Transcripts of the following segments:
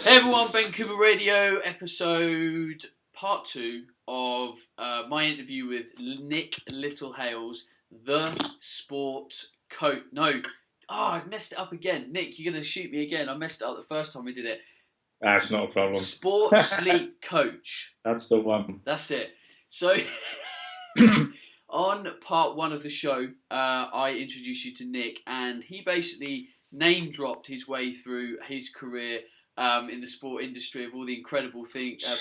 Hey everyone, Ben Coomber Radio, episode part 2 of my interview with Nick Littlehales, the sport coach. No, I messed it up again. Nick, you're going to shoot me again. I messed it up the first time we did it. That's not a problem. Sport sleep coach. That's the one. That's it. So, on part 1 of the show, I introduced you to Nick, and he basically name dropped his way through his career in the sport industry of all the incredible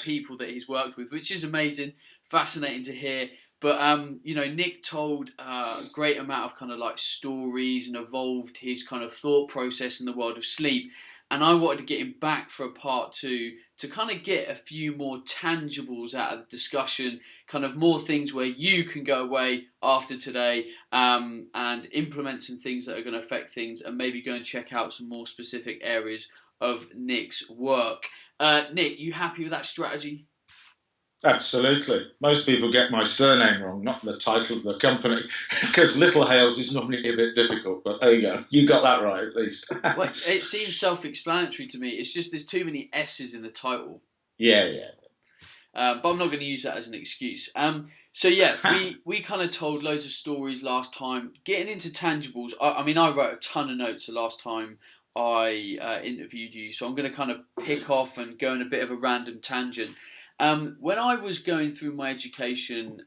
people that he's worked with, which is amazing, fascinating to hear. But Nick told a great amount of kind of like stories and evolved his kind of thought process in the world of sleep. And I wanted to get him back for a part 2 to kind of get a few more tangibles out of the discussion, kind of more things where you can go away after today and implement some things that are going to affect things, and maybe go and check out some more specific areas of Nick's work. Nick, you happy with that strategy? Absolutely. Most people get my surname wrong, not the title of the company, because Littlehales is normally a bit difficult, but there you go. You got that right, at least. Well, it seems self-explanatory to me. It's just there's too many S's in the title. Yeah. But I'm not going to use that as an excuse. We kind of told loads of stories last time. Getting into tangibles, I wrote a ton of notes the last time I interviewed you, so I'm going to kind of pick off and go in a bit of a random tangent. When I was going through my education,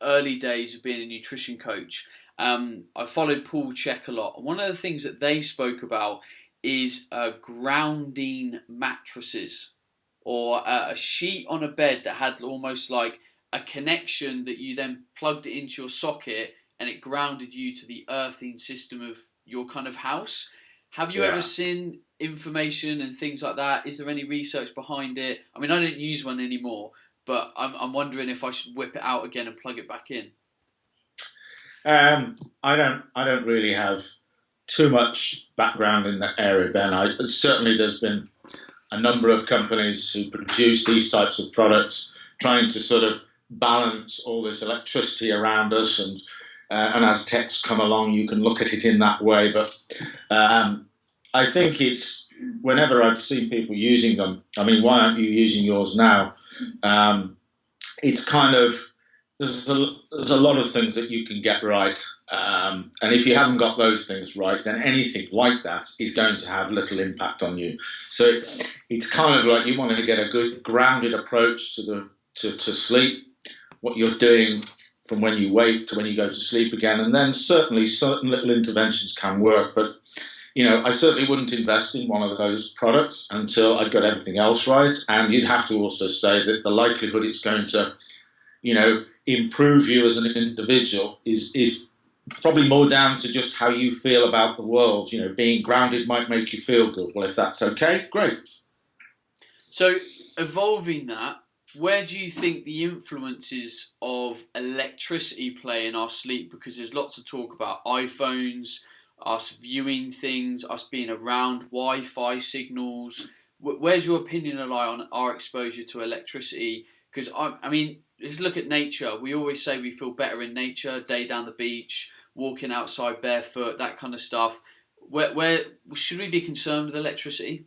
early days of being a nutrition coach, I followed Paul Check a lot. And one of the things that they spoke about is grounding mattresses, or a sheet on a bed that had almost like a connection that you then plugged it into your socket and it grounded you to the earthing system of your kind of house. Have you ever seen information and things like that? Is there any research behind it? I mean, I don't use one anymore, but I'm wondering if I should whip it out again and plug it back in. I don't really have too much background in that area, Ben. Certainly there's been a number of companies who produce these types of products trying to sort of balance all this electricity around us, and as techs come along, you can look at it in that way. But I think it's, whenever I've seen people using them, I mean, why aren't you using yours now? It's kind of, there's a lot of things that you can get right. And if you haven't got those things right, then anything like that is going to have little impact on you. So it's kind of like you want to get a good grounded approach to sleep, what you're doing from when you wake to when you go to sleep again. And then certainly certain little interventions can work. But, I certainly wouldn't invest in one of those products until I'd got everything else right. And you'd have to also say that the likelihood it's going to, improve you as an individual is probably more down to just how you feel about the world. Being grounded might make you feel good. Well, if that's okay, great. So evolving that, where do you think the influences of electricity play in our sleep? Because there's lots of talk about iPhones, us viewing things, us being around Wi-Fi signals. Where's your opinion lie on our exposure to electricity? Because, let's look at nature. We always say we feel better in nature, day down the beach, walking outside barefoot, that kind of stuff. Where should we be concerned with electricity?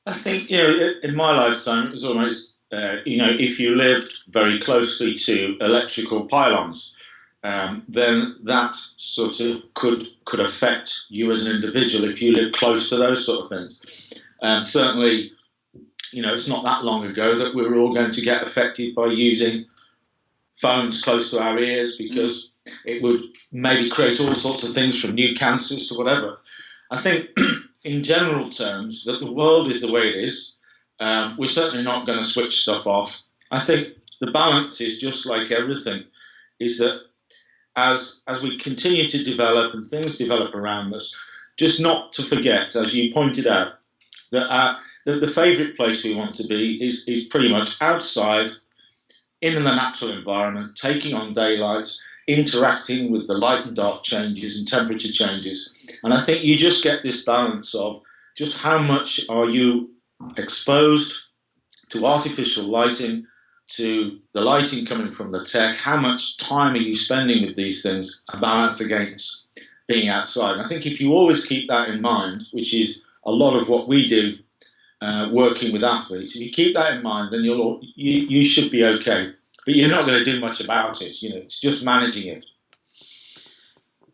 I think, in my lifetime, it was almost, if you lived very closely to electrical pylons, then that sort of could affect you as an individual if you live close to those sort of things. Certainly, it's not that long ago that we were all going to get affected by using phones close to our ears, because it would maybe create all sorts of things, from new cancers to whatever. I think in general terms that the world is the way it is. We're certainly not going to switch stuff off. I think the balance is just like everything, is that as we continue to develop and things develop around us, just not to forget, as you pointed out, that the favourite place we want to be is pretty much outside, in the natural environment, taking on daylight, interacting with the light and dark changes and temperature changes. And I think you just get this balance of just how much are you exposed to artificial lighting, to the lighting coming from the tech, how much time are you spending with these things, a balance against being outside. And I think if you always keep that in mind, which is a lot of what we do working with athletes. If you keep that in mind, then you should be okay. But you're not going to do much about it. It's just managing it.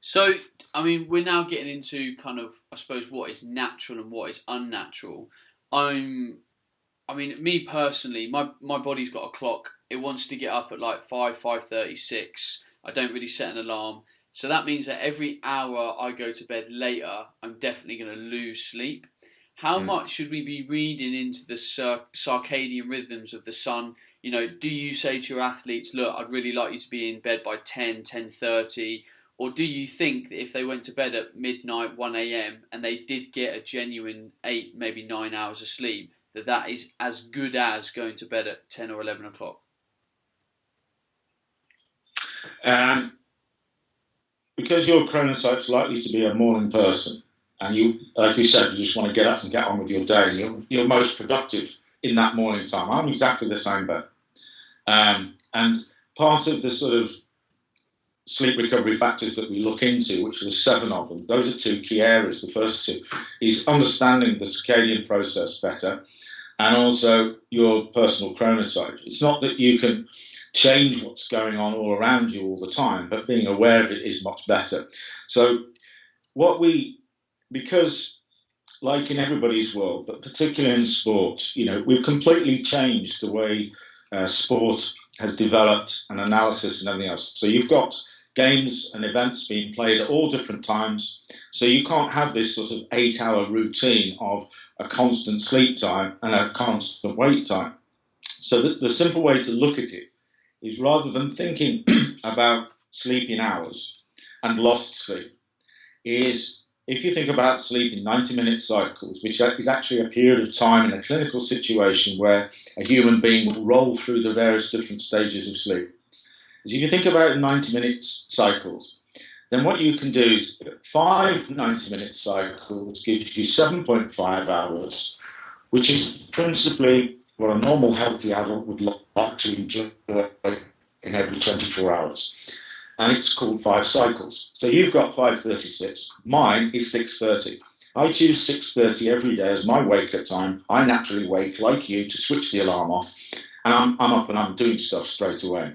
So, I mean, we're now getting into kind of, I suppose, what is natural and what is unnatural. Me personally, my body's got a clock. It wants to get up at like 5:36. I don't really set an alarm. So that means that every hour I go to bed later, I'm definitely going to lose sleep. How much should we be reading into the circadian rhythms of the sun? Do you say to your athletes, look, I'd really like you to be in bed by 10:30, or do you think that if they went to bed at midnight, 1 a.m, and they did get a genuine 8, maybe 9 hours of sleep, that is as good as going to bed at 10 or 11 o'clock? Because your chronotype's likely to be a morning person, and you, like you said, you just want to get up and get on with your day, you're most productive in that morning time. I'm exactly the same, Ben. And part of the sort of sleep recovery factors that we look into, which there's 7 of them, those are 2 key areas. The first 2 is understanding the circadian process better, and also your personal chronotype. It's not that you can change what's going on all around you all the time, but being aware of it is much better. So because like in everybody's world, but particularly in sport, we've completely changed the way sport has developed, and analysis and everything else. So you've got games and events being played at all different times. So you can't have this sort of 8-hour routine of a constant sleep time and a constant wake time. So the simple way to look at it is, rather than thinking about sleeping hours and lost sleep, is if you think about sleep in 90-minute cycles, which is actually a period of time in a clinical situation where a human being will roll through the various different stages of sleep. If you think about 90-minute cycles, then what you can do is 5 90-minute cycles gives you 7.5 hours, which is principally what a normal healthy adult would like to enjoy in every 24 hours. And it's called 5 cycles. So you've got 5:36. Mine is 6:30. I choose 6:30 every day as my wake-up time. I naturally wake, like you, to switch the alarm off, and I'm up and I'm doing stuff straight away.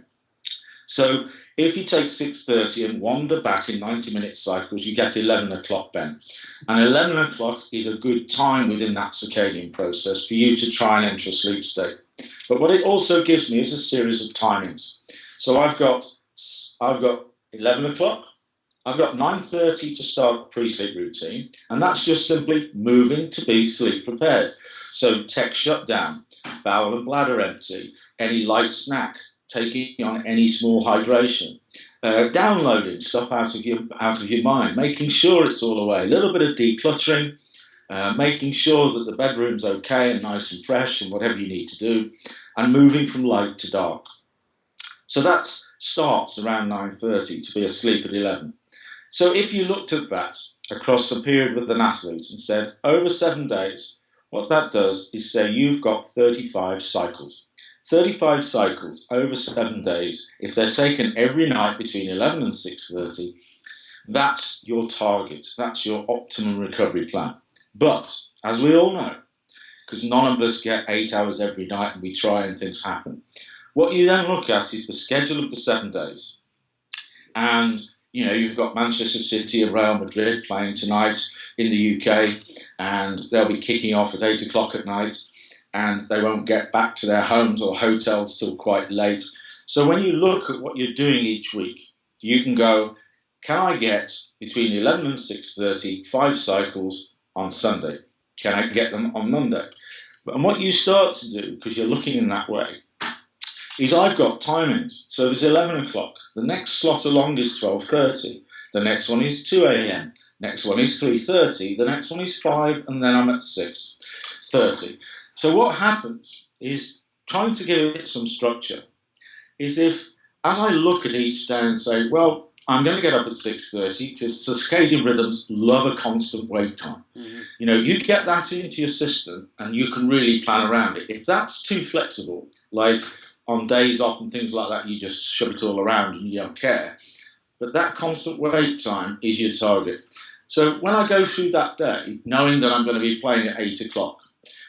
So if you take 6:30 and wander back in 90-minute cycles, you get 11 o'clock, Ben. And 11 o'clock is a good time within that circadian process for you to try and enter a sleep state. But what it also gives me is a series of timings. So I've got 11 o'clock, I've got 9:30 to start pre-sleep routine, and that's just simply moving to be sleep prepared. So tech shutdown, bowel and bladder empty, any light snack, taking on any small hydration, downloading stuff out of your mind, making sure it's all away, a little bit of decluttering, making sure that the bedroom's okay and nice and fresh and whatever you need to do, and moving from light to dark. So that starts around 9:30 to be asleep at 11. So if you looked at that across a period with an athlete and said, over 7 days, what that does is say you've got 35 cycles. 35 cycles over 7 days, if they're taken every night between 11 and 6:30, that's your target. That's your optimum recovery plan. But, as we all know, because none of us get 8 hours every night and we try and things happen, what you then look at is the schedule of the 7 days. And, you've got Manchester City and Real Madrid playing tonight in the UK, and they'll be kicking off at 8 o'clock at night, and they won't get back to their homes or hotels till quite late. So when you look at what you're doing each week, you can go, can I get between 11 and 6:30, 5 cycles on Sunday? Can I get them on Monday? And what you start to do, because you're looking in that way, is I've got timings. So there's 11 o'clock. The next slot along is 12:30. The next one is 2 a.m. Next one is 3:30. The next one is 5, and then I'm at 6:30. So what happens is, trying to give it some structure, is if, as I look at each day and say, well, I'm going to get up at 6:30 because circadian rhythms love a constant wake time. Mm-hmm. You get that into your system and you can really plan around it. If that's too flexible, like on days off and things like that, you just shove it all around and you don't care. But that constant wake time is your target. So when I go through that day, knowing that I'm going to be playing at 8 o'clock,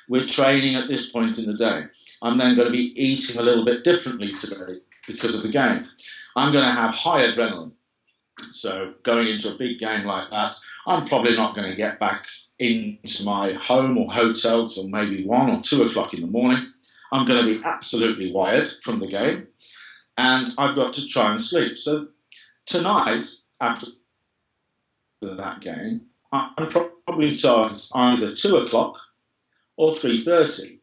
We're training at this point in the day. I'm then going to be eating a little bit differently today because of the game. I'm going to have high adrenaline. So going into a big game like that, I'm probably not going to get back into my home or hotel till maybe 1 or 2 o'clock in the morning. I'm going to be absolutely wired from the game, and I've got to try and sleep. So tonight, after that game, I'm probably targeting either 2 o'clock or 3:30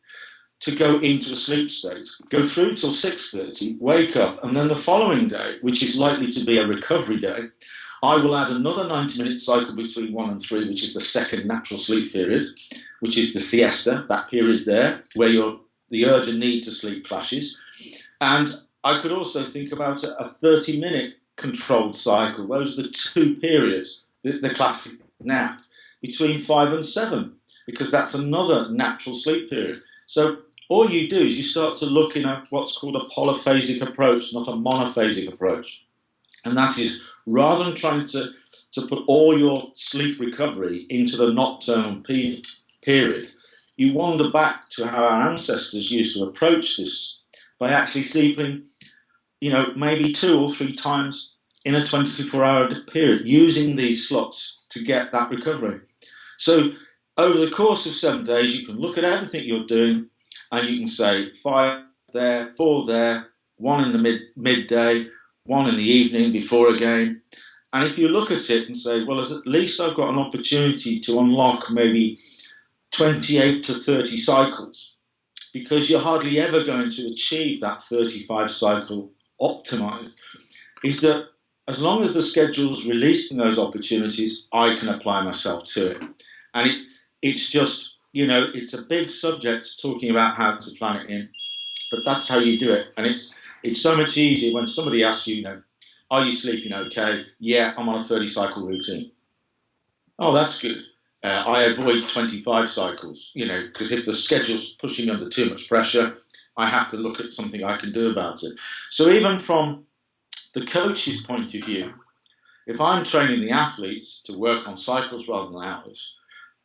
to go into a sleep state, go through till 6:30, wake up, and then the following day, which is likely to be a recovery day, I will add another 90-minute cycle between 1 and 3, which is the second natural sleep period, which is the siesta, that period there, where the urge and need to sleep clashes. And I could also think about a 30-minute controlled cycle. Those are the 2 periods, the classic nap, between 5 and 7, because that's another natural sleep period. So all you do is you start to look in at what's called a polyphasic approach, not a monophasic approach. And that is, rather than trying to put all your sleep recovery into the nocturnal period, you wander back to how our ancestors used to approach this by actually sleeping, maybe 2 or 3 times in a 24-hour period, using these slots to get that recovery. So over the course of 7 days, you can look at everything you're doing, and you can say 5 there, 4 there, 1 in the midday, 1 in the evening before a game. And if you look at it and say, well, at least I've got an opportunity to unlock maybe 28 to 30 cycles, because you're hardly ever going to achieve that 35 cycle optimized, is that as long as the schedule's releasing those opportunities, I can apply myself to it. And it's just, it's a big subject talking about how to plan it in, but that's how you do it. And it's so much easier when somebody asks you, are you sleeping okay? Yeah, I'm on a 30 cycle routine. Oh, that's good. I avoid 25 cycles, because if the schedule's pushing under too much pressure, I have to look at something I can do about it. So even from the coach's point of view, if I'm training the athletes to work on cycles rather than hours,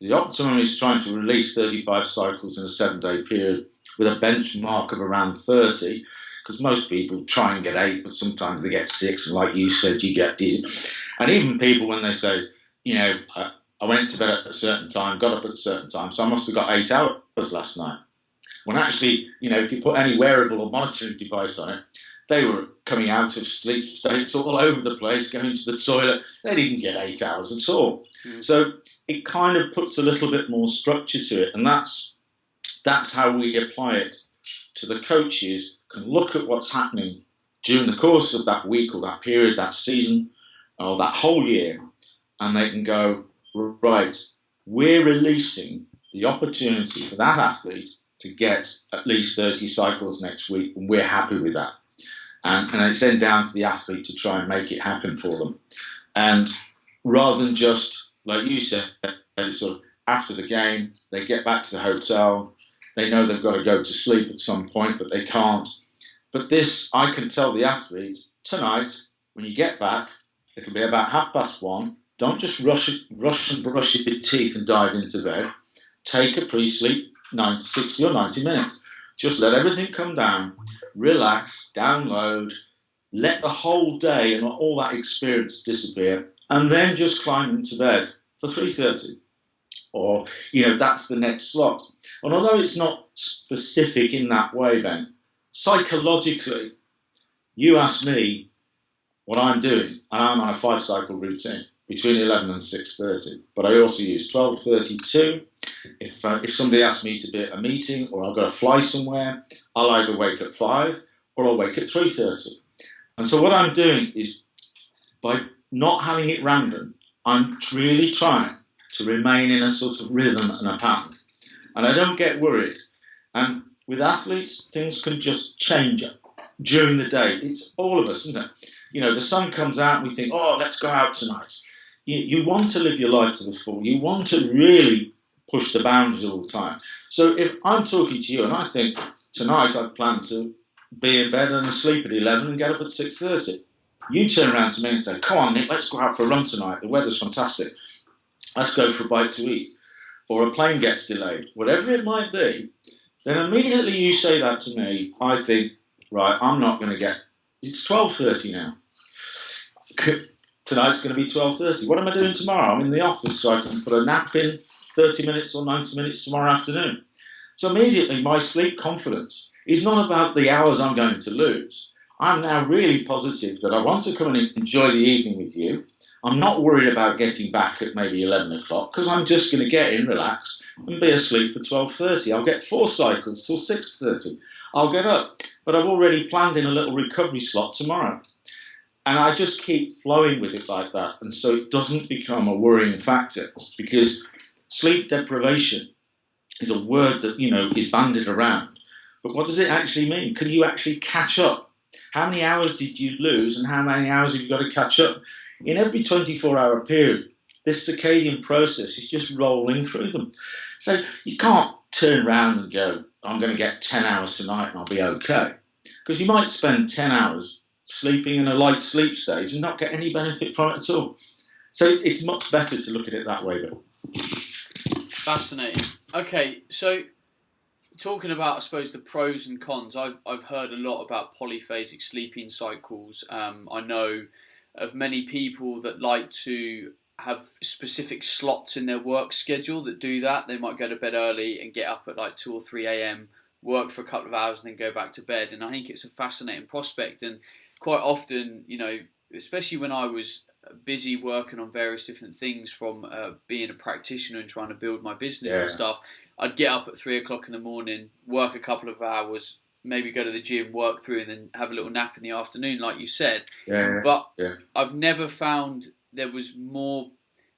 the optimum is trying to release 35 cycles in a 7-day period with a benchmark of around 30, because most people try and get 8, but sometimes they get 6, and like you said, you get dizzy. And even people, when they say, I went to bed at a certain time, got up at a certain time, so I must have got 8 hours last night. When actually, if you put any wearable or monitoring device on it, they were coming out of sleep states all over the place, going to the toilet. They didn't get 8 hours at all. Mm. So it kind of puts a little bit more structure to it, and that's how we apply it to the coaches. Can look at what's happening during the course of that week or that period, that season, or that whole year, and they can go, right, we're releasing the opportunity for that athlete to get at least 30 cycles next week, and we're happy with that. And it's then down to the athlete to try and make it happen for them. And rather than just, like you said, sort of after the game, they get back to the hotel, they know they've got to go to sleep at some point, but they can't. But this, I can tell the athlete, tonight, when you get back, it'll be about 1:30. Don't just rush and brush your teeth and dive into bed. Take a pre-sleep 60 or 90 minutes. Just let everything come down, relax, download, let the whole day and all that experience disappear, and then just climb into bed for 3:30. Or, that's the next slot. And although it's not specific in that way, Ben, psychologically, you ask me what I'm doing, and I'm on a 5-cycle routine between 11 and 6:30. But I also use 12:32. If somebody asks me to be at a meeting or I've got to fly somewhere, I'll either wake at 5 or I'll wake at 3:30. And so what I'm doing is, by not having it random, I'm really trying to remain in a sort of rhythm and a pattern. And I don't get worried. And with athletes, things can just change during the day. It's all of us, isn't it? The sun comes out and we think, oh, let's go out tonight. You want to live your life to the full. You want to really push the boundaries all the time. So if I'm talking to you and I think tonight I plan to be in bed and asleep at 11 and get up at 6:30, you turn around to me and say, come on, Nick, let's go out for a run tonight. The weather's fantastic. Let's go for a bite to eat. or a plane gets delayed, whatever it might be, then immediately you say that to me, I think, right, I'm not going to get. It's 12:30 now. Tonight's going to be 12:30. What am I doing tomorrow? I'm in the office, so I can put a nap in 30 minutes or 90 minutes tomorrow afternoon. So immediately my sleep confidence is not about the hours I'm going to lose. I'm now really positive that I want to come and enjoy the evening with you. I'm not worried about getting back at maybe 11 o'clock because I'm just going to get in, relax, and be asleep for 12:30. I'll get 4 cycles till 6:30. I'll get up, but I've already planned in a little recovery slot tomorrow. And I just keep flowing with it like that. And so it doesn't become a worrying factor, because sleep deprivation is a word that, is bandied around. But what does it actually mean? Can you actually catch up? How many hours did you lose, and how many hours have you got to catch up? In every 24-hour period, this circadian process is just rolling through them. So you can't turn around and go, I'm going to get 10 hours tonight and I'll be okay. Because you might spend 10 hours sleeping in a light sleep stage and not get any benefit from it at all. So it's much better to look at it that way, Bill. Fascinating. Okay, so talking about, I suppose, the pros and cons, I've heard a lot about polyphasic sleeping cycles. I know of many people that like to have specific slots in their work schedule that do that. They might go to bed early and get up at like 2 or 3 a.m, work for a couple of hours and then go back to bed. And I think it's a fascinating prospect. And quite often, especially when I was busy working on various different things, from being a practitioner and trying to build my business and stuff, I'd get up at 3 o'clock in the morning, work a couple of hours, maybe go to the gym, work through, and then have a little nap in the afternoon, like you said. But I've never found there was more.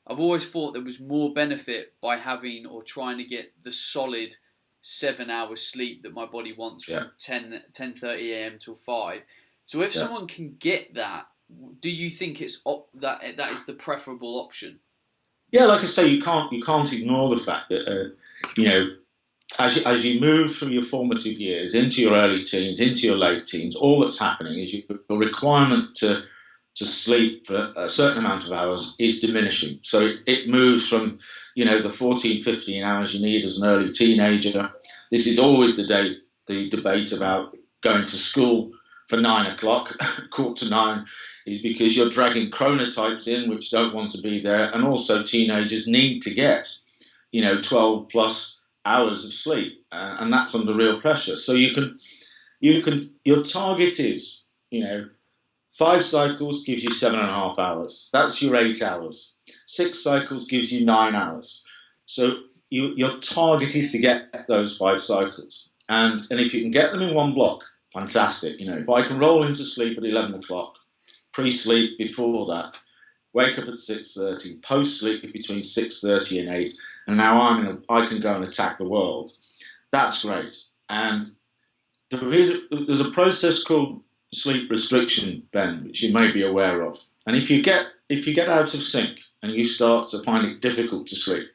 I've always thought there was more benefit by having or trying to get the solid 7 hours sleep that my body wants from 10:30 a.m. till 5. So if someone can get that, do you think it's that is the preferable option? Yeah, like I say, you can't ignore the fact that as you move from your formative years into your early teens, into your late teens, all that's happening is your requirement to sleep for a certain amount of hours is diminishing. So it moves from the 14, 15 hours you need as an early teenager. This is always the debate about going to school for 9 o'clock, 8:45, is because you're dragging chronotypes in which don't want to be there, and also teenagers need to get 12 plus hours of sleep, and that's under real pressure. So your target is 5 cycles gives you 7.5 hours. That's your 8 hours. 6 cycles gives you 9 hours. So your target is to get those 5 cycles, and if you can get them in one block, fantastic. If I can roll into sleep at 11 o'clock, pre-sleep before that, wake up at 6:30, post-sleep between 6:30 and 8, and now I can go and attack the world. That's great. And there's a process called sleep restriction, Ben, which you may be aware of. And if you get out of sync and you start to find it difficult to sleep,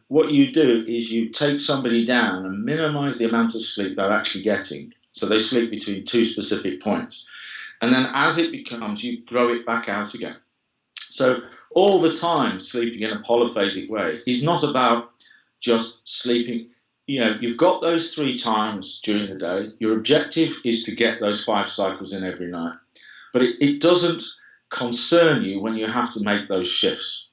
what you do is you take somebody down and minimize the amount of sleep they're actually getting. So they sleep between 2 specific points. And then as it becomes, you grow it back out again. So all the time sleeping in a polyphasic way is not about just sleeping. You've got those 3 times during the day. Your objective is to get those 5 cycles in every night. But it doesn't concern you when you have to make those shifts,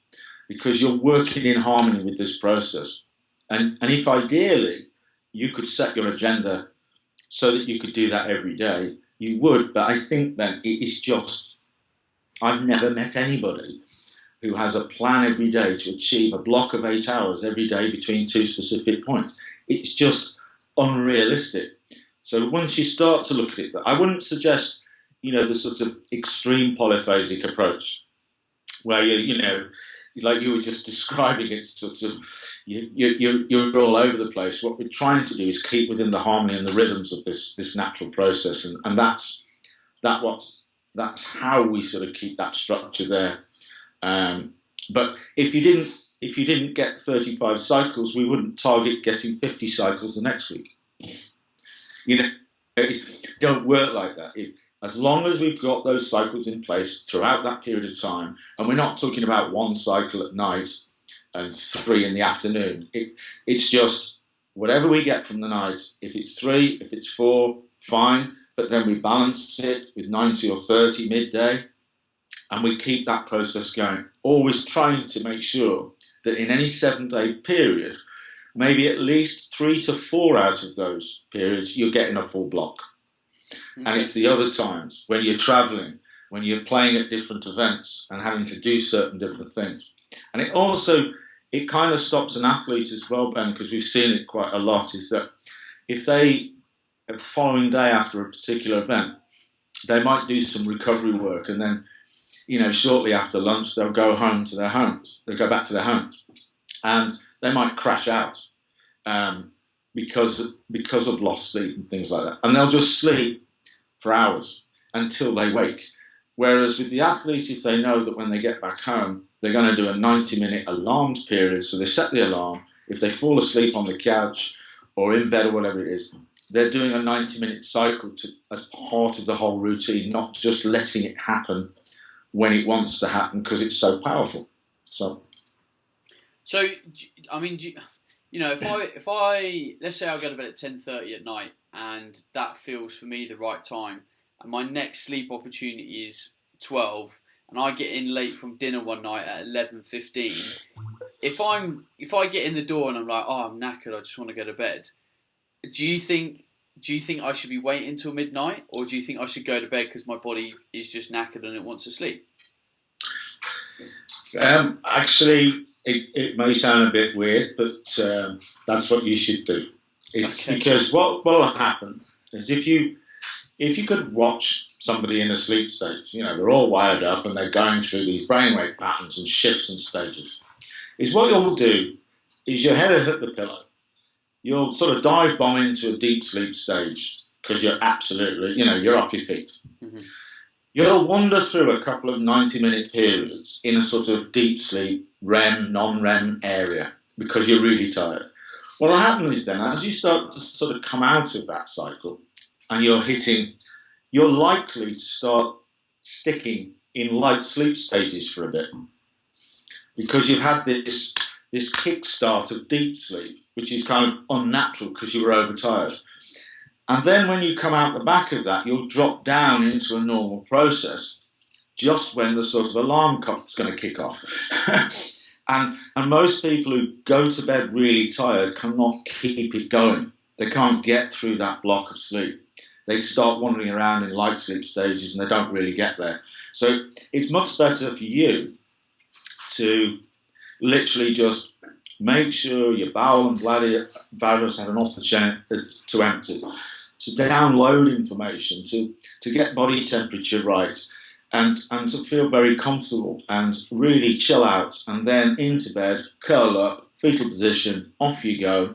because you're working in harmony with this process. And if ideally you could set your agenda so that you could do that every day, you would. But I think then it is just, I've never met anybody who has a plan every day to achieve a block of 8 hours every day between 2 specific points. It's just unrealistic. So once you start to look at it, I wouldn't suggest, the sort of extreme polyphasic approach where like you were just describing, it's sort of you're all over the place. What we're trying to do is keep within the harmony and the rhythms of this natural process, and that's how we sort of keep that structure there. But if you didn't get 35 cycles, we wouldn't target getting 50 cycles the next week. It don't work like that. As long as we've got those cycles in place throughout that period of time, and we're not talking about one cycle at night and 3 in the afternoon. It's just whatever we get from the night. If it's 3, if it's 4, fine. But then we balance it with 90 or 30 midday, and we keep that process going. Always trying to make sure that in any 7-day period, maybe at least 3 to 4 out of those periods, you're getting a full block. Okay. And it's the other times when you're traveling, when you're playing at different events and having to do certain different things. And it kind of stops an athlete as well, Ben, because we've seen it quite a lot, is that if they, the following day after a particular event, they might do some recovery work, and then, shortly after lunch, they'll go home to their homes. They'll go back to their homes, and they might crash out because of lost sleep and things like that. And they'll just sleep for hours until they wake. Whereas with the athlete, if they know that when they get back home, they're going to do a 90-minute alarmed period, so they set the alarm. If they fall asleep on the couch or in bed or whatever it is, they're doing a 90-minute cycle as part of the whole routine, not just letting it happen when it wants to happen because it's so powerful. So I mean, if I let's say I go to bed at 10:30 at night, and that feels for me the right time, and my next sleep opportunity is 12, and I get in late from dinner one night at 11:15. If I get in the door and I'm like, oh, I'm knackered, I just want to go to bed. Do you think I should be waiting till midnight, or do you think I should go to bed because my body is just knackered and it wants to sleep? Actually, it may sound a bit weird, but that's what you should do. It's okay. Because what will happen is if you could watch somebody in a sleep state, they're all wired up and they're going through these brainwave patterns and shifts and stages. Is what you'll do is your head will hit the pillow. You'll sort of dive bomb into a deep sleep stage because you're absolutely, you're off your feet. Mm-hmm. You'll wander through a couple of 90-minute periods in a sort of deep sleep, REM, non-REM area because you're really tired. What will happen is then, as you start to sort of come out of that cycle and you're likely to start sticking in light sleep stages for a bit because you've had this kickstart of deep sleep, which is kind of unnatural because you were overtired. And then when you come out the back of that, you'll drop down into a normal process just when the sort of alarm clock's going to kick off. and most people who go to bed really tired cannot keep it going. They can't get through that block of sleep. They start wandering around in light sleep stages and they don't really get there. So it's much better for you to literally just make sure your bowel and bladders have an opportunity to empty, to download information, to get body temperature right, and to feel very comfortable and really chill out, and then into bed, curl up, fetal position, off you go,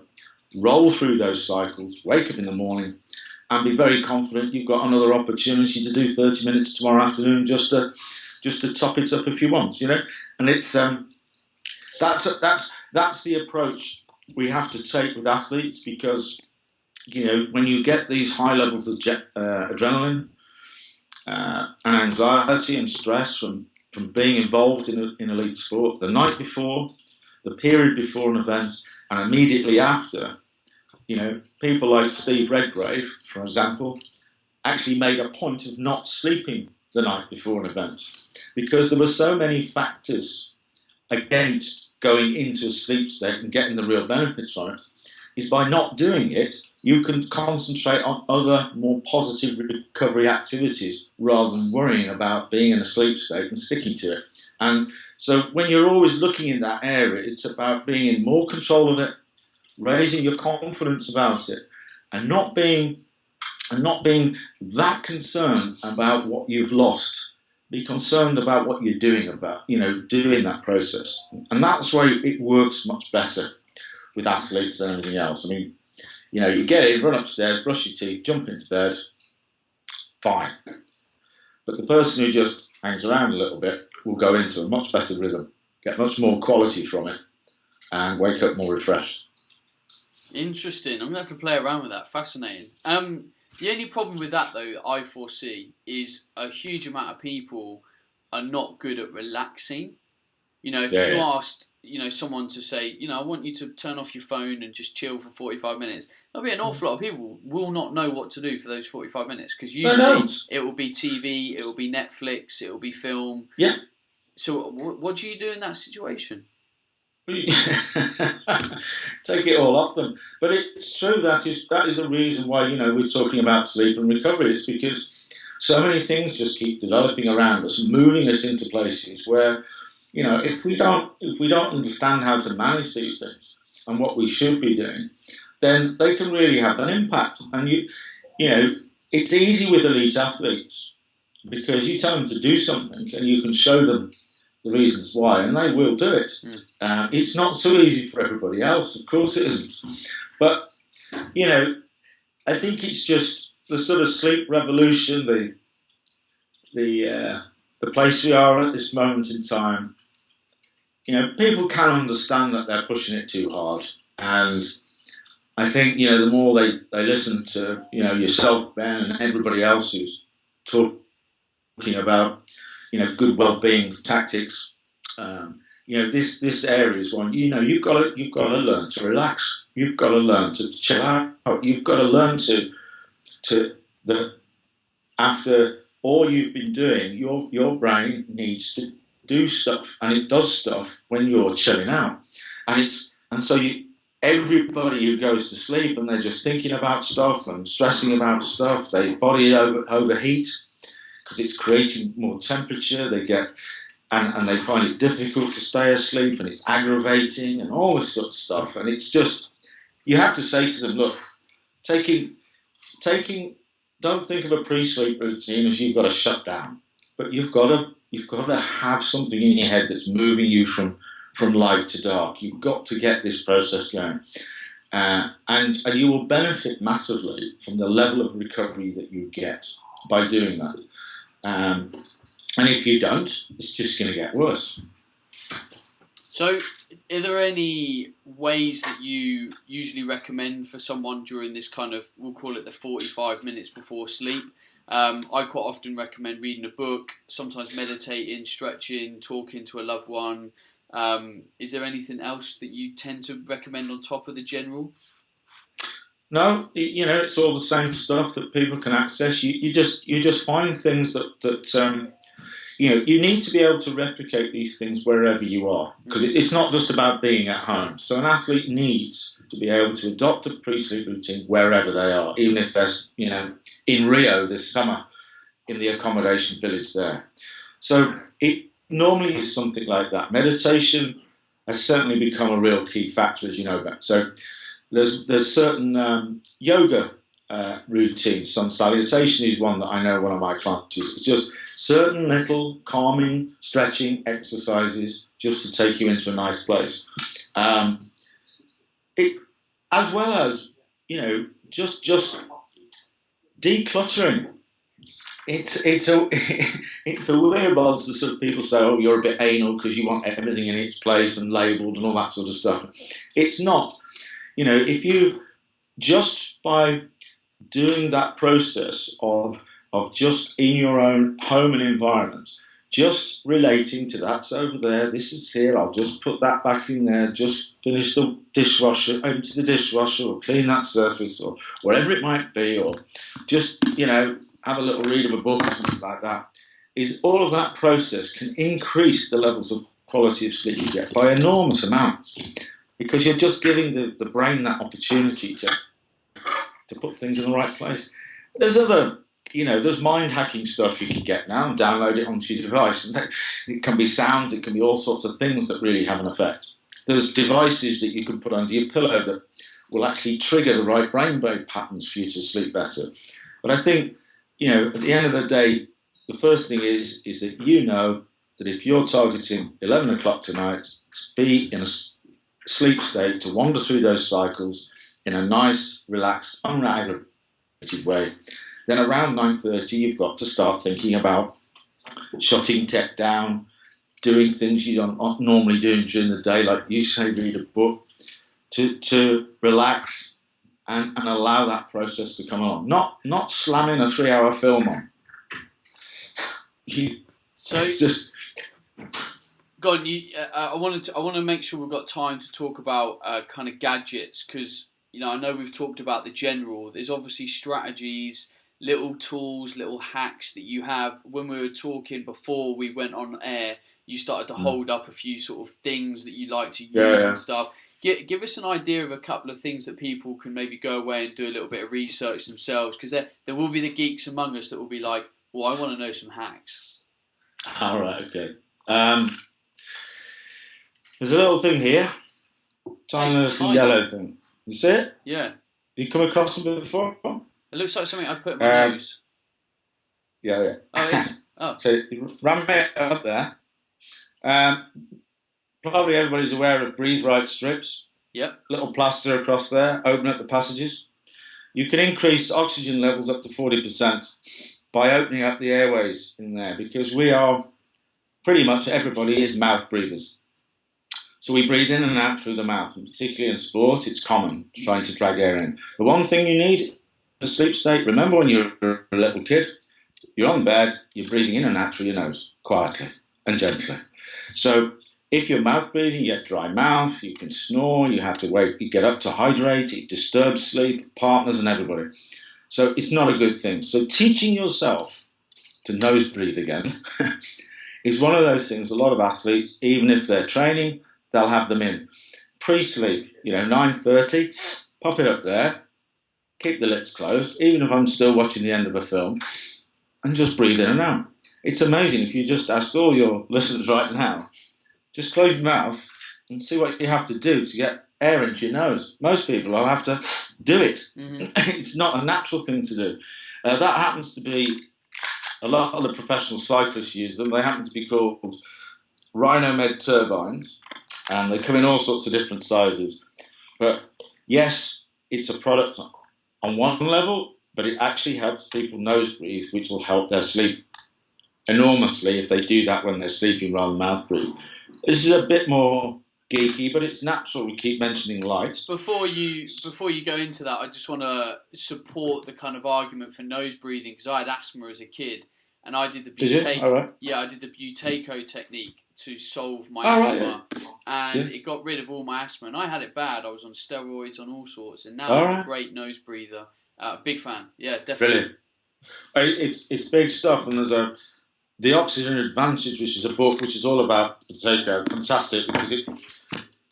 roll through those cycles, wake up in the morning, and be very confident you've got another opportunity to do 30 minutes tomorrow afternoon just to top it up if you want, And it's that's the approach we have to take with athletes because, when you get these high levels of adrenaline and anxiety and stress from being involved in elite sport, the night before, the period before an event, and immediately after, people like Steve Redgrave, for example, actually made a point of not sleeping the night before an event because there were so many factors against going into a sleep state and getting the real benefits from it. Is by not doing it, you can concentrate on other more positive recovery activities rather than worrying about being in a sleep state and sticking to it. And so when you're always looking in that area, it's about being in more control of it, raising your confidence about it, and not being that concerned about what you've lost. Be concerned about what you're doing doing that process. And that's why it works much better with athletes than anything else. I mean, you get in, run upstairs, brush your teeth, jump into bed, fine. But the person who just hangs around a little bit will go into a much better rhythm, get much more quality from it, and wake up more refreshed. Interesting. I'm going to have to play around with that. Fascinating. The only problem with that, though, I foresee, is a huge amount of people are not good at relaxing. If you asked someone to say, I want you to turn off your phone and just chill for 45 minutes, there'll be an awful lot of people will not know what to do for those 45 minutes, because usually it will be TV, it will be Netflix, it will be film. Yeah. So what do you do in that situation? Take it all off them. But it's true, that is the reason why, we're talking about sleep and recovery. It's because so many things just keep developing around us, moving us into places where, if we don't understand how to manage these things and what we should be doing, then they can really have an impact. And it's easy with elite athletes, because you tell them to do something and you can show them the reasons why, and they will do it. It's not so easy for everybody else, of course it isn't. But I think it's just the sort of sleep revolution, the place we are at this moment in time. People can understand that they're pushing it too hard, and I think the more they listen to yourself, Ben, and everybody else who's talking about good well-being tactics. This area is one. You've got to learn to relax. You've got to learn to chill out. You've got to learn that after all you've been doing, your brain needs to do stuff, and it does stuff when you're chilling out. Everybody who goes to sleep and they're just thinking about stuff and stressing about stuff, their body overheat, because it's creating more temperature. They get and they find it difficult to stay asleep, and it's aggravating and all this sort of stuff. And it's just, you have to say to them, look, don't think of a pre-sleep routine as you've got to shut down, but you've got to have something in your head that's moving you from light to dark. You've got to get this process going, and you will benefit massively from the level of recovery that you get by doing that. And if you don't, it's just going to get worse. So, are there any ways that you usually recommend for someone during this kind of, we'll call it the 45 minutes before sleep? I quite often recommend reading a book, sometimes meditating, stretching, talking to a loved one. Is there anything else that you tend to recommend on top of the general? No, it's all the same stuff that people can access. You just find things that you need to be able to replicate these things wherever you are, because it's not just about being at home. So an athlete needs to be able to adopt a pre-sleep routine wherever they are, even if they're in Rio this summer in the accommodation village there. So it normally is something like that. Meditation has certainly become a real key factor, as you know about. So there's certain yoga routines. Sun salutation is one that I know one of my clients uses. It's just certain little calming, stretching exercises just to take you into a nice place. As well as just decluttering. It's a weird one to sort of people say, oh, you're a bit anal because you want everything in its place and labelled and all that sort of stuff. It's not. If you just by doing that process of just in your own home and environment, just relating to that's over there, this is here, I'll just put that back in there, just finish the dishwasher, empty the dishwasher, or clean that surface, or whatever it might be, or just, have a little read of a book or something like that, is all of that process can increase the levels of quality of sleep you get by enormous amounts, because you're just giving the brain that opportunity to put things in the right place. There's other, there's mind hacking stuff you can get now and download it onto your device. And it can be sounds, it can be all sorts of things that really have an effect. There's devices that you can put under your pillow that will actually trigger the right brainwave patterns for you to sleep better. But I think, at the end of the day, the first thing is that that if you're targeting 11 o'clock tonight to be in a sleep state, to wander through those cycles in a nice, relaxed, unregulated way, then around 9:30 you've got to start thinking about shutting tech down, doing things you don't normally do during the day, like you say, read a book, to relax and allow that process to come along. Not slamming a 3-hour film on. So it's just... Go on. I want to make sure we've got time to talk about kind of gadgets because I know we've talked about the general. There's obviously strategies, little tools, little hacks that you have. When we were talking before we went on air, you started to hold up a few sort of things that you like to use and stuff. Give us an idea of a couple of things that people can maybe go away and do a little bit of research themselves because there will be the geeks among us that will be like, well, I want to know some hacks. All right, okay. There's a little thing here, tiny little yellow thing. You see it? Yeah. You come across them before? It looks like something I'd put in my nose. Yeah. Oh, it is? Oh. So you ram it up there. Probably everybody's aware of breathe right strips. Yep. Little plaster across there, open up the passages. You can increase oxygen levels up to 40% by opening up the airways in there because we are, pretty much everybody is mouth breathers. So we breathe in and out through the mouth, and particularly in sport, it's common trying to drag air in. The one thing you need in a sleep state, remember when you're a little kid, you're on bed, you're breathing in and out through your nose, quietly and gently. So if you're mouth breathing, you get dry mouth, you can snore, you have to wait, you get up to hydrate, it disturbs sleep, partners and everybody. So it's not a good thing. So teaching yourself to nose breathe again is one of those things a lot of athletes, even if they're training, they'll have them in. Pre-sleep, 9:30, pop it up there, keep the lips closed, even if I'm still watching the end of a film, and just breathe in and out. It's amazing if you just ask all your listeners right now, just close your mouth and see what you have to do to get air into your nose. Most people will have to do it. Mm-hmm. It's not a natural thing to do. That happens to be, a lot of the professional cyclists use them. They happen to be called Rhinomed turbines, and they come in all sorts of different sizes. But yes, it's a product on one level, but it actually helps people nose breathe, which will help their sleep enormously if they do that when they're sleeping rather than mouth breathe. This is a bit more geeky, but it's natural. We keep mentioning light. Before you go into that, I just want to support the kind of argument for nose breathing because I had asthma as a kid, and I did the I did the Buteyko technique to solve my asthma, and it got rid of all my asthma. And I had it bad. I was on steroids, on all sorts, and now I'm a great nose breather. Big fan. Yeah, definitely. Brilliant. It's big stuff, and there's The Oxygen Advantage, which is a book which is all about Buteyko. Fantastic, because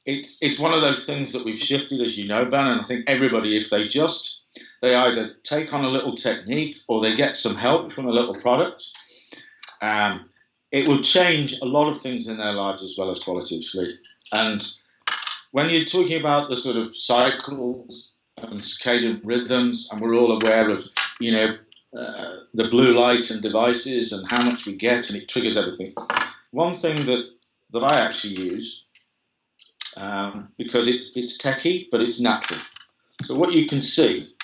it's one of those things that we've shifted, as you know, Ben, and I think everybody, if they either take on a little technique or they get some help from a little product, it will change a lot of things in their lives as well as quality of sleep. And when you're talking about the sort of cycles and circadian rhythms, and we're all aware of, the blue light and devices and how much we get, and it triggers everything. One thing that I actually use, because it's techie, but it's natural. So what you can see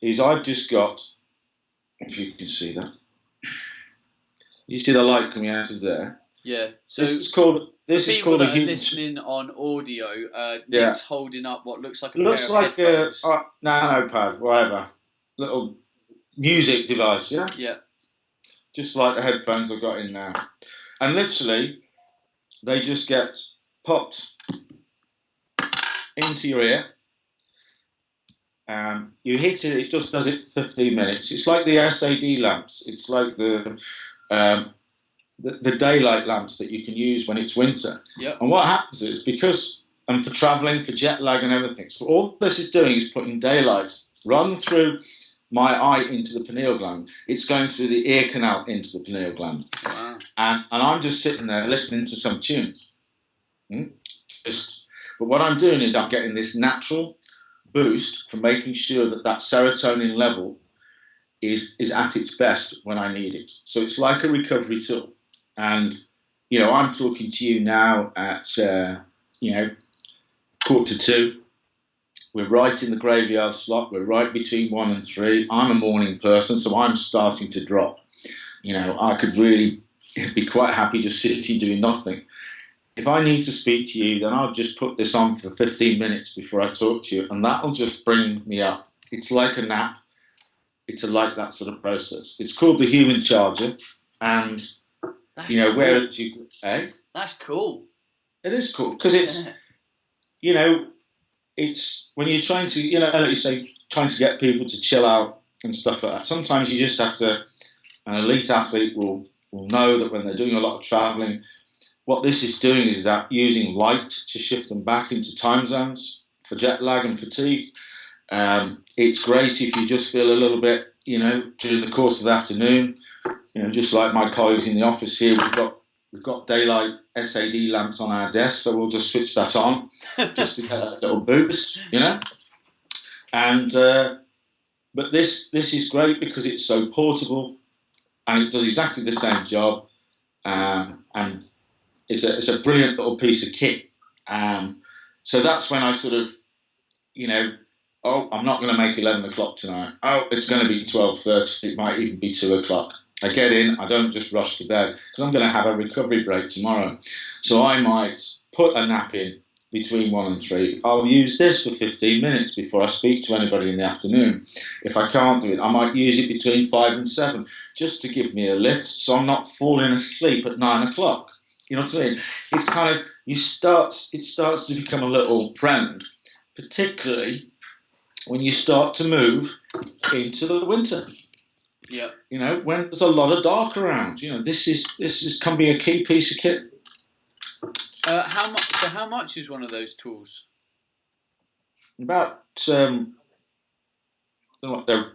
is I've just got, if you can see that, you see the light coming out of there. Yeah. So this is called a human. Listening on audio, Nick's holding up what looks like a looks pair of like headphones. a nano-pad, whatever, little music device. Yeah. Just like the headphones I've got in now, and literally they just get popped into your ear. You hit it, it just does it for 15 minutes. It's like the SAD lamps. It's like the daylight lamps that you can use when it's winter. Yep. And what happens is, and for travelling, for jet lag and everything, so all this is doing is putting daylight run through my eye into the pineal gland. It's going through the ear canal into the pineal gland. Wow. And I'm just sitting there listening to some tunes. But what I'm doing is I'm getting this natural boost from making sure that serotonin level is at its best when I need it. So it's like a recovery tool. And, I'm talking to you now at, 1:45. We're right in the graveyard slot. We're right between 1 and 3. I'm a morning person, so I'm starting to drop. I could really be quite happy just sitting doing nothing. If I need to speak to you, then I'll just put this on for 15 minutes before I talk to you, and that'll just bring me up. It's like a nap. It's like that sort of process. It's called the human charger, and That's You know, cool. where you, eh? That's cool. It is cool because it's, you know, it's when you're trying to, you know, like you say, trying to get people to chill out and stuff like that. Sometimes you just have to. An elite athlete will know that when they're doing a lot of travelling, what this is doing is that using light to shift them back into time zones for jet lag and fatigue. It's great if you just feel a little bit, you know, during the course of the afternoon. You know, just like my colleagues in the office here, we've got daylight SAD lamps on our desk, so we'll just switch that on just to get a little boost, you know. And but this is great because it's so portable and it does exactly the same job, and it's a brilliant little piece of kit. So that's when I sort of, you know, oh, I'm not going to make 11 o'clock tonight. Oh, it's going to be 12:30. It might even be 2 o'clock. I get in. I don't just rush to bed because I'm going to have a recovery break tomorrow. So I might put a nap in between 1 and 3. I'll use this for 15 minutes before I speak to anybody in the afternoon. If I can't do it, I might use it between 5 and 7 just to give me a lift so I'm not falling asleep at 9 o'clock. You know what I mean? It's kind of, it starts to become a little trend, particularly when you start to move into the winter. Yeah. You know, when there's a lot of dark around. You know, this can be a key piece of kit. How much? So how much is one of those tools? About the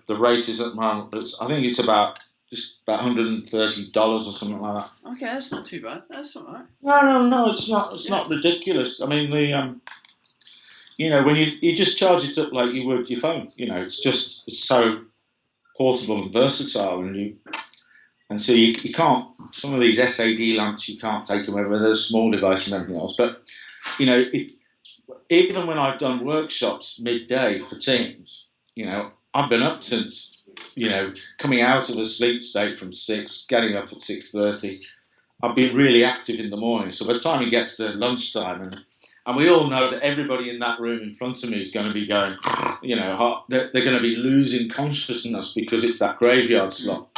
rate is at the moment, but I think it's about $130 or something like that. Okay, that's not too bad. That's all right. No, it's not. It's not ridiculous. I mean, you know, when you just charge it up like you would your phone. You know, it's so portable and versatile, and so you can't. Some of these SAD lamps you can't take them over. They're a small device and everything else. But you know, even when I've done workshops midday for teams, you know, I've been up since, you know, coming out of the sleep state from 6, getting up at 6:30. I've been really active in the morning. So by the time it gets to lunchtime, and we all know that everybody in that room in front of me is going to be going, you know, they're going to be losing consciousness because it's that graveyard slot.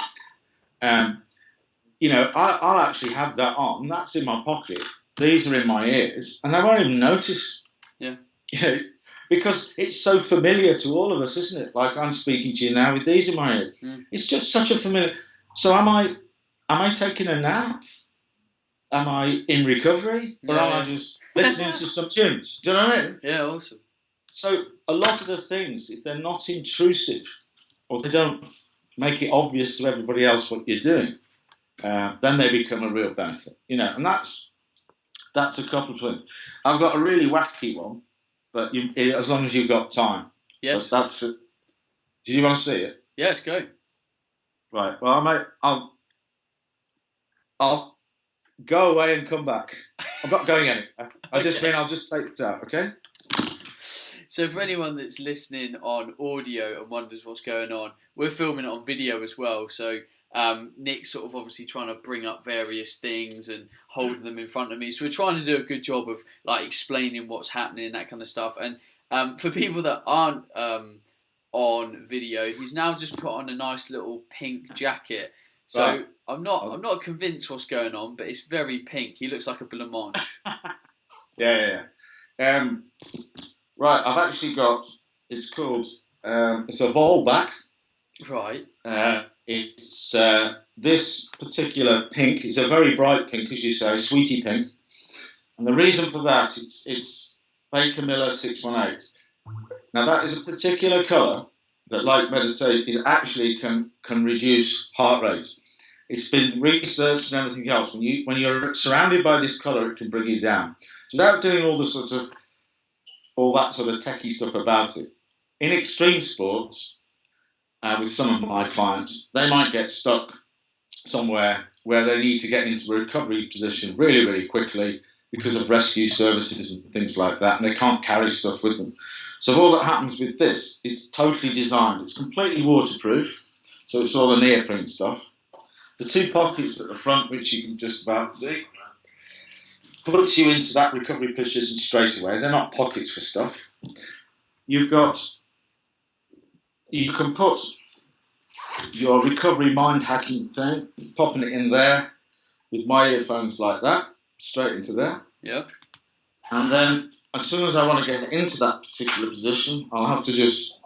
You know, I'll actually have that on. That's in my pocket. These are in my ears, and they won't even notice. Yeah. You know, because it's so familiar to all of us, isn't it? Like I'm speaking to you now with these in my ears. It's just such a familiar. So am I taking a nap? Am I in recovery, or am I just listening to some tunes? Do you know what I mean? Yeah, awesome. So a lot of the things, if they're not intrusive, or they don't make it obvious to everybody else what you're doing, then they become a real benefit. You know, and that's a couple of things. I've got a really wacky one, but as long as you've got time. Yes. But that's it. Do you want to see it? Yeah, let's go. Right. Well, I'll go away and come back. I'm not going anywhere. I'll just take it out, okay? So for anyone that's listening on audio and wonders what's going on, we're filming it on video as well. So Nick's sort of obviously trying to bring up various things and holding them in front of me. So we're trying to do a good job of like explaining what's happening and that kind of stuff. And for people that aren't on video, he's now just put on a nice little pink jacket. So right. I'm not convinced what's going on, but it's very pink. He looks like a blancmange. Yeah. Right, I've actually got. It's called. It's a Volback. Right. It's this particular pink. It's a very bright pink, as you say, sweetie pink. And the reason for that, it's Baker Miller 618. Now that is a particular colour that, like meditate, it actually can reduce heart rate. It's been researched and everything else. When you're surrounded by this colour, it can bring you down. So without doing all that sort of techie stuff about it, in extreme sports, with some of my clients, they might get stuck somewhere where they need to get into a recovery position really, really quickly because of rescue services and things like that, and they can't carry stuff with them. So all that happens with this is totally designed. It's completely waterproof, so it's all the neoprene stuff. The 2 pockets at the front, which you can just about see, puts you into that recovery position straight away. They're not pockets for stuff. You can put your recovery mind hacking thing, popping it in there. with my earphones like that, straight into there. Yeah. And then as soon as I want to get into that particular position, I'll have to just,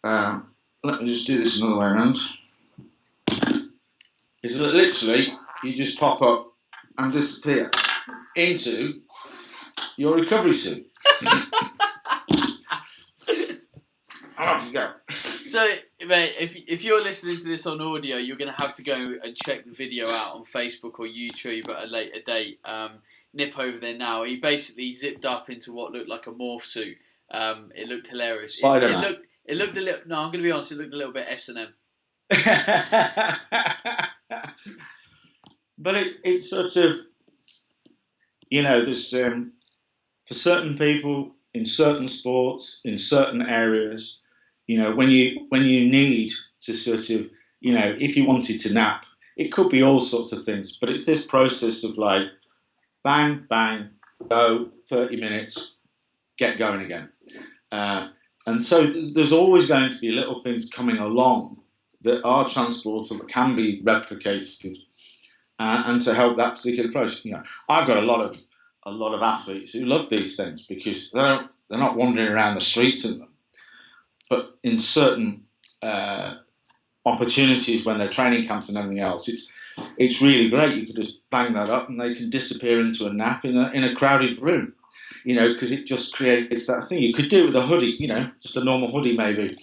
let me just do this another way around. Is that literally, you just pop up and disappear into your recovery suit. Off you go. So, mate, if you're listening to this on audio, you're going to have to go and check the video out on Facebook or YouTube at a later date. Nip over there now. He basically zipped up into what looked like a morph suit. It looked hilarious. Spider-Man. It looked a little. No, I'm going to be honest. It looked a little bit S&M. But it's sort of, there's for certain people in certain sports, in certain areas, when you need to sort of, if you wanted to nap, it could be all sorts of things. But it's this process of like, bang, bang, go, 30 minutes, get going again. And so there's always going to be little things coming along that are transportable, that can be replicated, and to help that particular process. I've got a lot of athletes who love these things because they're not wandering around the streets in them. But in certain opportunities when they're training camps and everything else, it's really great. You could just bang that up and they can disappear into a nap in a crowded room, because it just creates that thing. You could do it with a hoodie, just a normal hoodie maybe.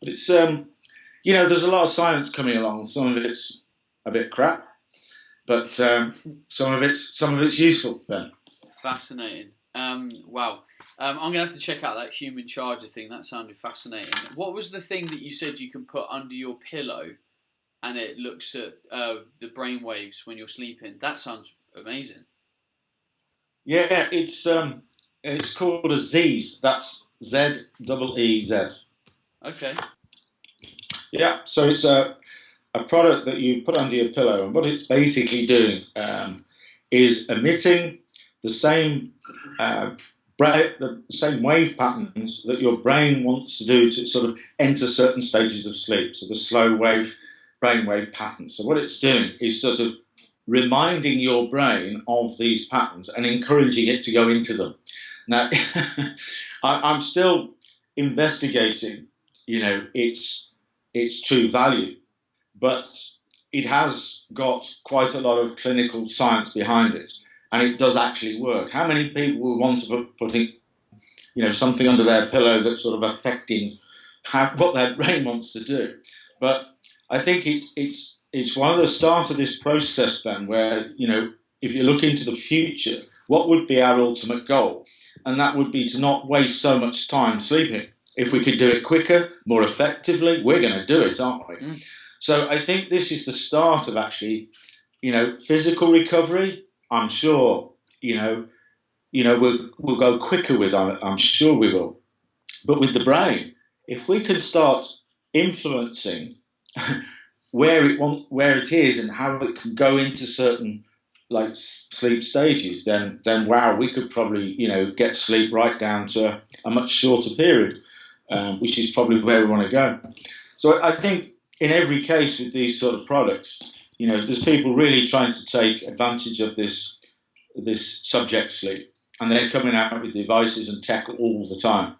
But it's, there's a lot of science coming along. Some of it's a bit crap, but some of it's useful then. Fascinating. Wow. I'm going to have to check out that human charger thing. That sounded fascinating. What was the thing that you said you can put under your pillow and it looks at the brain waves when you're sleeping? That sounds amazing. Yeah, it's called a Z's. That's Z-E-E-Z. Okay. Yeah, so it's a product that you put under your pillow, and what it's basically doing is emitting the same wave patterns that your brain wants to do to sort of enter certain stages of sleep. So the slow wave, brainwave patterns. So what it's doing is sort of reminding your brain of these patterns and encouraging it to go into them. Now, I'm still investigating, its true value, but it has got quite a lot of clinical science behind it. And it does actually work. How many people will want to putting, something under their pillow that's sort of affecting what their brain wants to do? But I think it's one of the start of this process then, where if you look into the future, what would be our ultimate goal? And that would be to not waste so much time sleeping. If we could do it quicker, more effectively, we're going to do it, aren't we? Mm. So I think this is the start of actually, physical recovery. I'm sure, we'll go quicker with it. I'm sure we will. But with the brain, if we can start influencing where it is and how it can go into certain sleep stages, then wow, we could probably get sleep right down to a much shorter period, which is probably where we want to go. So I think in every case with these sort of products, there's people really trying to take advantage of this subject sleep, and they're coming out with devices and tech all the time.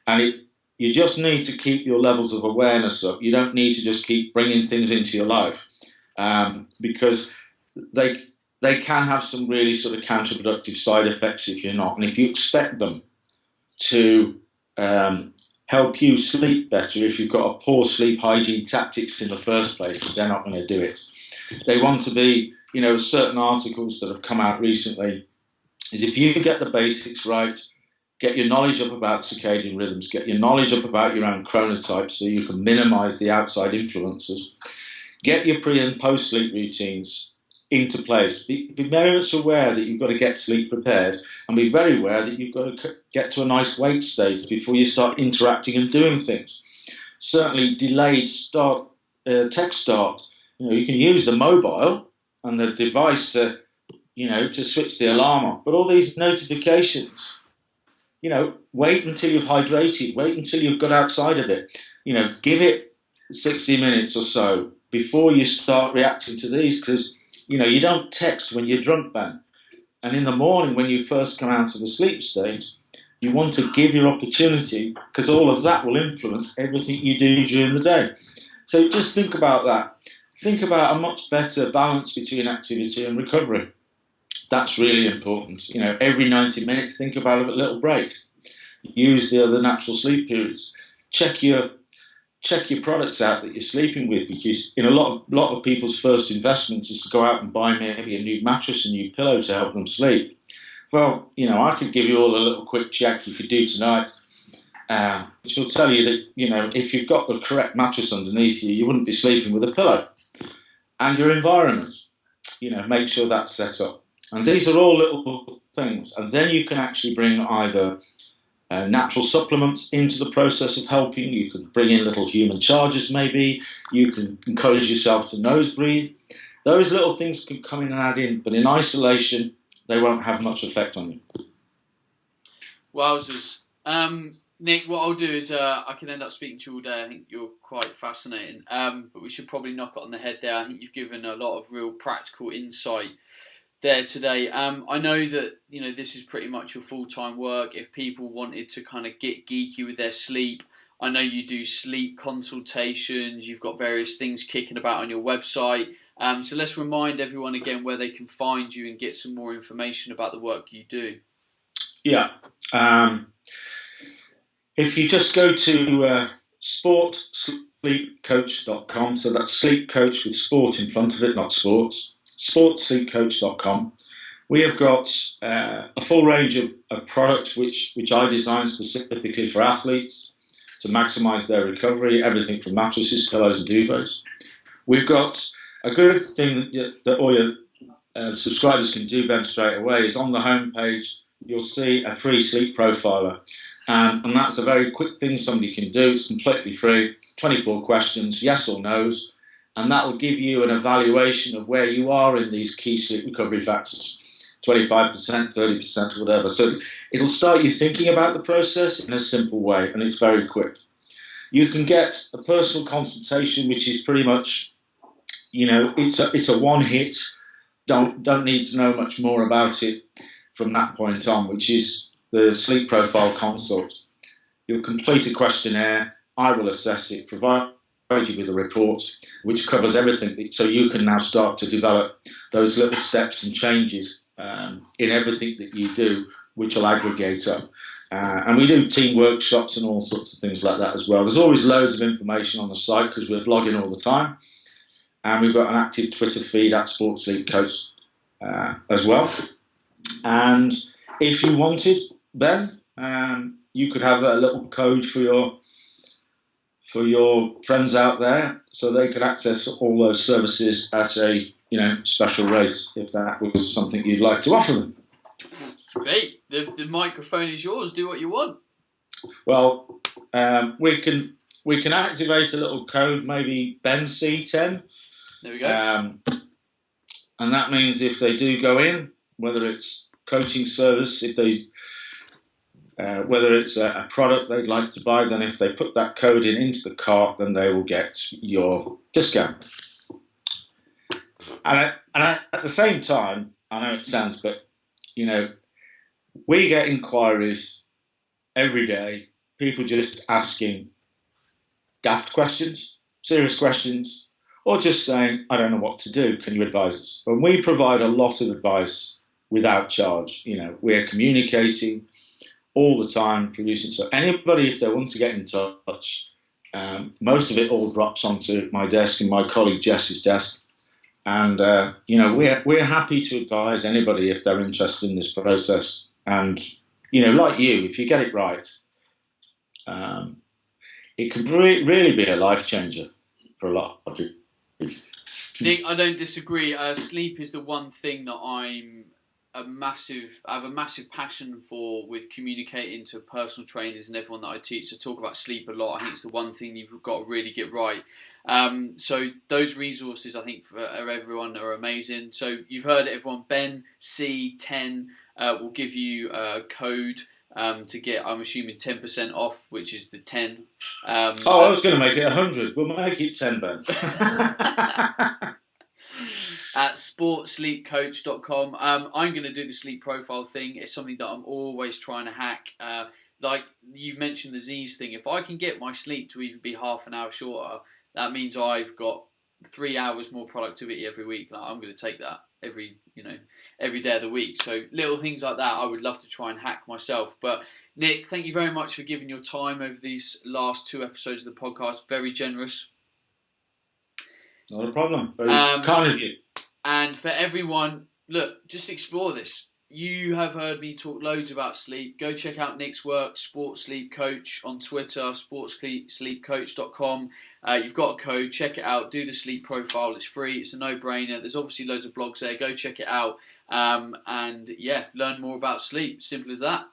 And you just need to keep your levels of awareness up. You don't need to just keep bringing things into your life, because they can have some really sort of counterproductive side effects if you're not. And if you expect them to help you sleep better, if you've got a poor sleep hygiene tactics in the first place, they're not going to do it. They want to be, certain articles that have come out recently is if you get the basics right, get your knowledge up about circadian rhythms, get your knowledge up about your own chronotypes so you can minimize the outside influences, get your pre and post sleep routines into place. Be very much aware that you've got to get sleep prepared, and be very aware that you've got to get to a nice wake state before you start interacting and doing things. Certainly delayed start, tech start. You can use the mobile and the device to switch the alarm off. But all these notifications, wait until you've hydrated, wait until you've got outside of it. Give it 60 minutes or so before you start reacting to these, because You don't text when you're drunk, Ben. And in the morning, when you first come out of the sleep state, you want to give your opportunity, because all of that will influence everything you do during the day. So just think about that. Think about a much better balance between activity and recovery. That's really important. Every 90 minutes, think about a little break. Use the other natural sleep periods. Check your products out that you're sleeping with, because a lot of people's first investment is to go out and buy maybe a new mattress, a new pillow to help them sleep. Well, I could give you all a little quick check you could do tonight, which will tell you that, if you've got the correct mattress underneath you, you wouldn't be sleeping with a pillow. And your environment, make sure that's set up. And these are all little things. And then you can actually bring either natural supplements into the process of helping. You can bring in little human charges maybe. You can encourage yourself to nose breathe. Those little things can come in and add in, but in isolation, they won't have much effect on you. Wowzers. Nick, what I'll do is I can end up speaking to you all day. I think you're quite fascinating. But we should probably knock it on the head there. I think you've given a lot of real practical insight there today. I know that this is pretty much your full-time work. If people wanted to kind of get geeky with their sleep, I know you do sleep consultations. You've got various things kicking about on your website. So let's remind everyone again where they can find you and get some more information about the work you do. Yeah. If you just go to sportsleepcoach.com, so that's sleep coach with sport in front of it, not sports, sportsleepcoach.com. We have got a full range of products which I designed specifically for athletes to maximise their recovery, everything from mattresses, pillows and duvets. We've got a good thing that all your subscribers can do, Ben, straight away, is on the homepage you'll see a free sleep profiler. And that's a very quick thing somebody can do. It's completely free, 24 questions, yes or no's, and that will give you an evaluation of where you are in these key sleep recovery factors, 25%, 30%, whatever. So it'll start you thinking about the process in a simple way, and it's very quick. You can get a personal consultation, which is pretty much, it's a one hit. Don't need to know much more about it from that point on, which is the sleep profile consult. You'll complete a questionnaire, I will assess it, provide you with a report which covers everything, so you can now start to develop those little steps and changes in everything that you do, which will aggregate up. And we do team workshops and all sorts of things like that as well. There's always loads of information on the site because we're blogging all the time. And we've got an active Twitter feed at Sports Sleep Coach as well. And if you wanted, Ben, you could have a little code for your friends out there, so they could access all those services at a special rate, if that was something you'd like to offer them. Great, the microphone is yours. Do what you want. Well, we can activate a little code, maybe Ben C10. There we go. And that means if they do go in, whether it's coaching service, if they whether it's a product they'd like to buy, then if they put that code into the cart, then they will get your discount. And at the same time, I know it sounds, but we get inquiries every day, people just asking daft questions, serious questions, or just saying, I don't know what to do, can you advise us? And we provide a lot of advice without charge. We're communicating all the time, producing. So anybody, if they want to get in touch, most of it all drops onto my desk and my colleague Jess's desk. And, we're happy to advise anybody if they're interested in this process. And, like you, if you get it right, it can really be a life changer for a lot of people. Nick, I don't disagree. Sleep is the one thing that I have a massive passion for, with communicating to personal trainers and everyone that I teach. To talk about sleep a lot. I think it's the one thing you've got to really get right. So those resources, I think, for everyone are amazing. So you've heard it, everyone. Ben C10 will give you a code to get, I'm assuming, 10% off, which is the 10. I was going to make it 100. We'll make it 10, Ben. at sportsleepcoach.com. I'm going to do the sleep profile thing. It's something that I'm always trying to hack. Like you mentioned the Z's thing. If I can get my sleep to even be half an hour shorter, that means I've got 3 hours more productivity every week. Like, I'm going to take that every day of the week. So little things like that I would love to try and hack myself. But Nick, thank you very much for giving your time over these last 2 episodes of the podcast. Very generous. Not a problem. Very kind of you. And for everyone, look, just explore this. You have heard me talk loads about sleep. Go check out Nick's work, Sports Sleep Coach, on Twitter, sportsleepcoach.com. You've got a code, check it out, do the sleep profile, it's free, it's a no-brainer. There's obviously loads of blogs there, go check it out. And yeah, learn more about sleep, simple as that.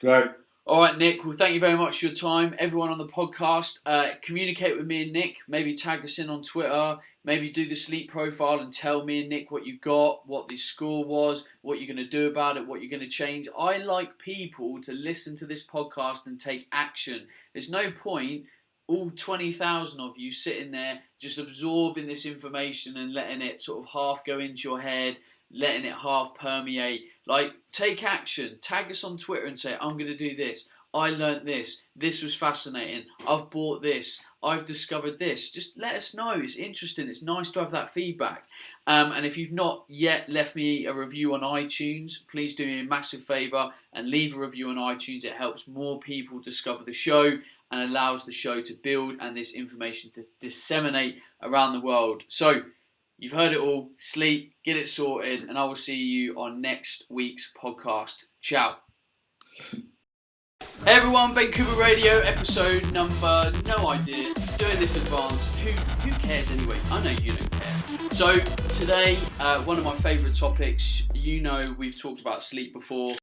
Great. All right, Nick, well, thank you very much for your time. Everyone on the podcast, communicate with me and Nick. Maybe tag us in on Twitter. Maybe do the sleep profile and tell me and Nick what you got, what the score was, what you're going to do about it, what you're going to change. I like people to listen to this podcast and take action. There's no point all 20,000 of you sitting there just absorbing this information and letting it sort of half go into your head, letting it half permeate. Like, take action. Tag us on Twitter and say, I'm going to do this. I learnt this. This was fascinating. I've bought this. I've discovered this. Just let us know. It's interesting. It's nice to have that feedback. And if you've not yet left me a review on iTunes, please do me a massive favour and leave a review on iTunes. It helps more people discover the show and allows the show to build and this information to disseminate around the world. So, you've heard it all. Sleep, get it sorted, and I will see you on next week's podcast. Ciao. Hey everyone, Ben Coomber Radio, episode number, no idea, doing this advanced, who cares anyway, I know you don't care. So today, one of my favourite topics, we've talked about sleep before.